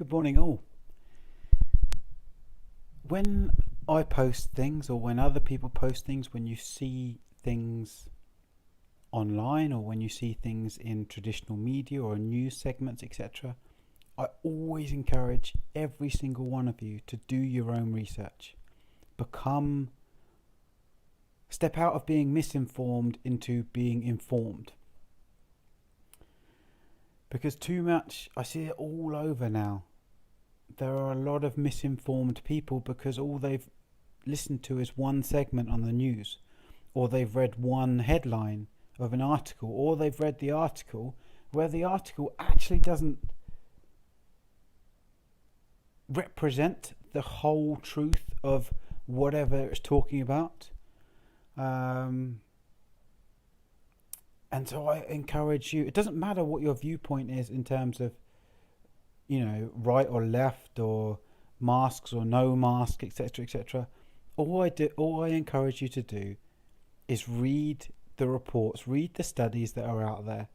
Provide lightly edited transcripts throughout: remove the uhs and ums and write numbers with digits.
Good morning, all. When I post things, or when other people post things, when you see things online, or when you see things in traditional media or news segments, etc., I always encourage every single one of you to do your own research. Step out of being misinformed into being informed. Because too much, I see it all over now. There are a lot of misinformed people because all they've listened to is one segment on the news, or they've read one headline of an article, or they've read the article where the article actually doesn't represent the whole truth of whatever it's talking about. And so I encourage you, it doesn't matter what your viewpoint is in terms of, right or left, or masks or no mask, etc., etc. All I encourage you to do is read the reports, read the studies that are out there.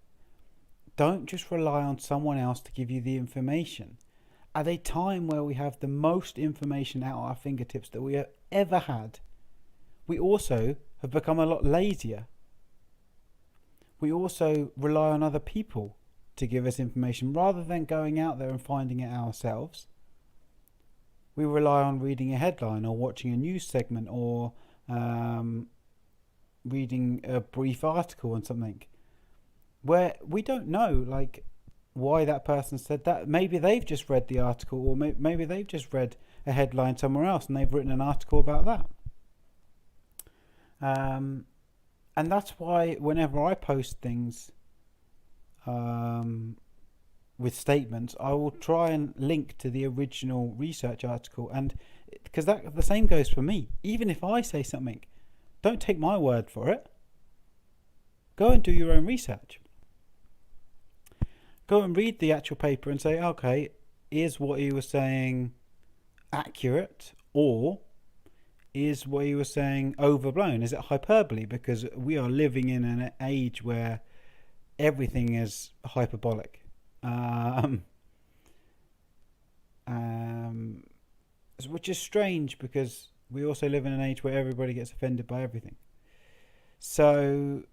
Don't just rely on someone else to give you the information. At a time where we have the most information at our fingertips that we have ever had, we also have become a lot lazier. We also rely on other people to give us information rather than going out there and finding it ourselves. We rely on reading a headline or watching a news segment or reading a brief article on something where we don't know why that person said that. Maybe they've just read the article, or maybe they've just read a headline somewhere else and they've written an article about that. And that's why whenever I post things with statements, I will try and link to the original research article, and because the same goes for me. Even if I say something, don't take my word for it. Go and do your own research. Go and read the actual paper and say, okay, is what he was saying accurate, or is what he was saying overblown? Is it hyperbole? Because we are living in an age where everything is hyperbolic. Which is strange because we also live in an age where everybody gets offended by everything. So,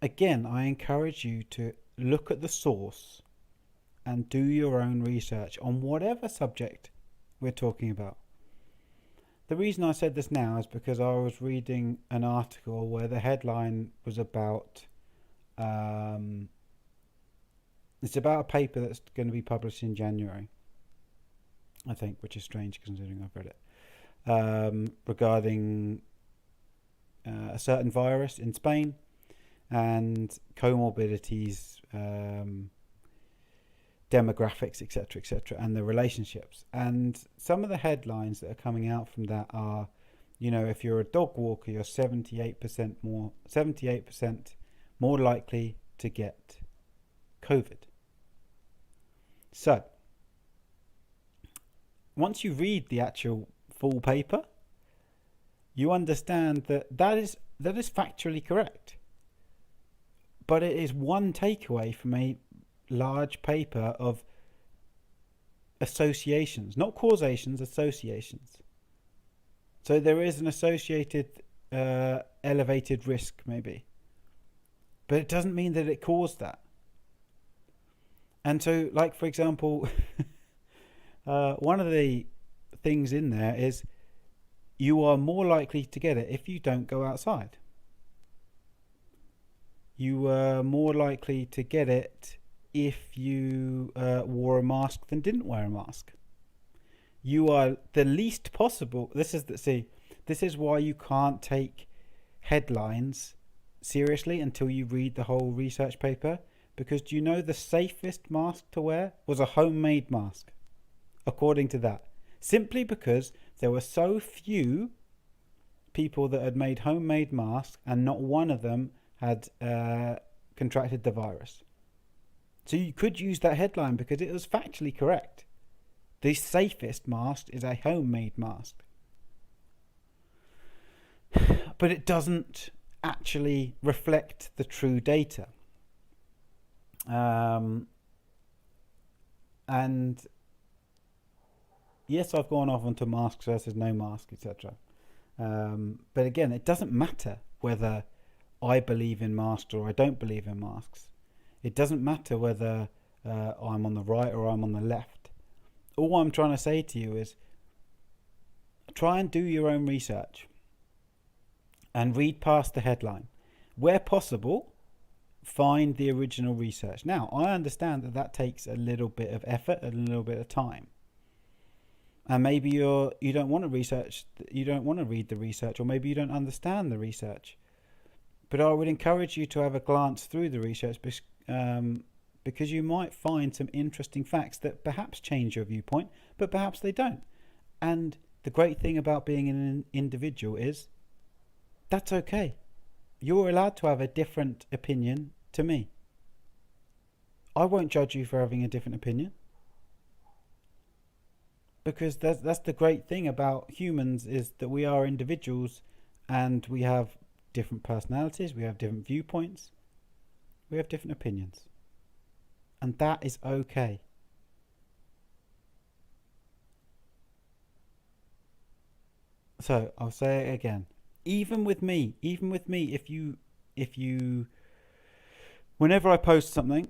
again, I encourage you to look at the source and do your own research on whatever subject we're talking about. The reason I said this now is because I was reading an article where the headline was about it's about a paper that's going to be published in January, I think, which is strange considering I've read it, regarding a certain virus in Spain and comorbidities, demographics, etc., and the relationships. And some of the headlines that are coming out from that are, if you're a dog walker, you're 78% more likely to get COVID. So, once you read the actual full paper, you understand that is factually correct. But it is one takeaway from a large paper of associations, not causations, associations. So there is an associated elevated risk, maybe. But it doesn't mean that it caused that. And so, for example, one of the things in there is you are more likely to get it if you don't go outside. You are more likely to get it if you wore a mask than didn't wear a mask. You are the least possible. This is why you can't take headlines seriously until you read the whole research paper. Because do you know the safest mask to wear was a homemade mask, according to that? Simply because there were so few people that had made homemade masks and not one of them had contracted the virus. So you could use that headline because it was factually correct. The safest mask is a homemade mask. But it doesn't actually reflect the true data. And Yes, I've gone off onto masks versus no mask, etc. But again, it doesn't matter whether I believe in masks or I don't believe in masks. It doesn't matter whether I'm on the right or I'm on the left. All I'm trying to say to you is try and do your own research and read past the headline. Where possible, find the original research. Now, I understand that that takes a little bit of effort and a little bit of time. And maybe you don't want to research, you don't want to read the research, or maybe you don't understand the research. But I would encourage you to have a glance through the research because you might find some interesting facts that perhaps change your viewpoint, but perhaps they don't. And the great thing about being an individual is that's okay. You're allowed to have a different opinion to me. I won't judge you for having a different opinion. Because that's the great thing about humans is that we are individuals and we have different personalities, we have different viewpoints, we have different opinions. And that is okay. So I'll say it again. Even with me, if you, whenever I post something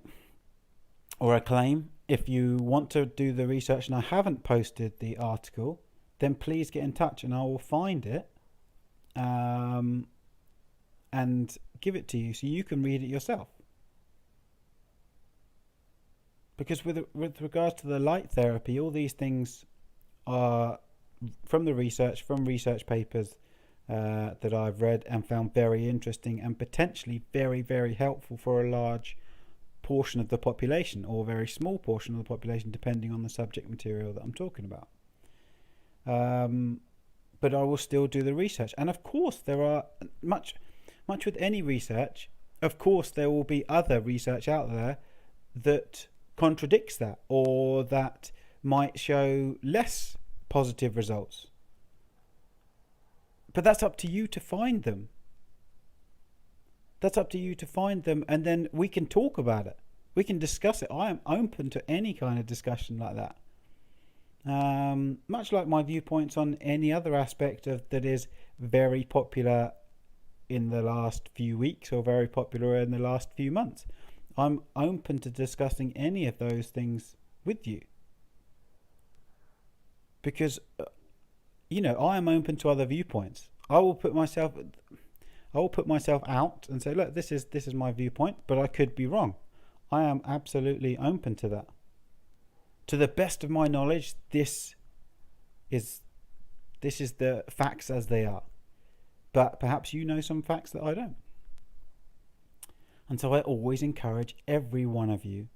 or a claim, if you want to do the research and I haven't posted the article, then please get in touch and I will find it and give it to you so you can read it yourself. Because with regards to the light therapy, all these things are from the research, from research papers that I've read and found very interesting and potentially very, very helpful for a large portion of the population or a very small portion of the population, depending on the subject material that I'm talking about. But I will still do the research. And of course, there are much with any research, of course, there will be other research out there that contradicts that or that might show less positive results. But that's up to you to find them. That's up to you to find them, and then we can talk about it. We can discuss it. I am open to any kind of discussion like that. Much like my viewpoints on any other aspect of that is very popular in the last few weeks or very popular in the last few months. I'm open to discussing any of those things with you. Because, I am open to other viewpoints. I will put myself out and say, look, this is my viewpoint, but I could be wrong. I am absolutely open to that. To the best of my knowledge, this is the facts as they are. But perhaps you know some facts that I don't. And so I always encourage every one of you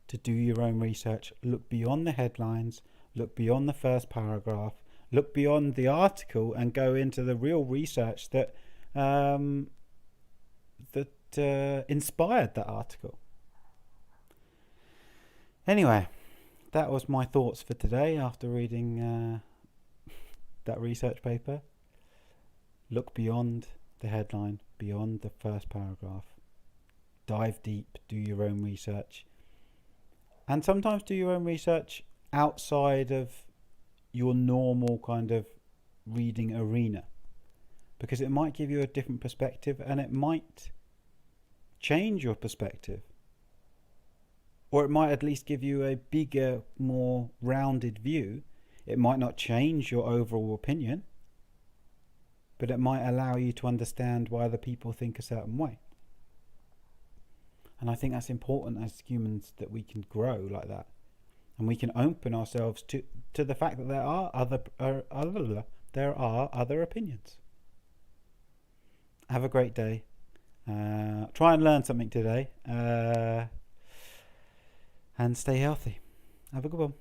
to do your own research. Look beyond the headlines, look beyond the first paragraph, look beyond the article and go into the real research that inspired that article. Anyway, that was my thoughts for today after reading that research paper. Look beyond the headline, beyond the first paragraph. Dive deep, do your own research. And sometimes do your own research outside of your normal kind of reading arena. Because it might give you a different perspective and it might change your perspective. Or it might at least give you a bigger, more rounded view. It might not change your overall opinion, but it might allow you to understand why other people think a certain way. And I think that's important as humans, that we can grow like that. And we can open ourselves to the fact that there are other opinions. Have a great day. Try and learn something today. And stay healthy. Have a good one.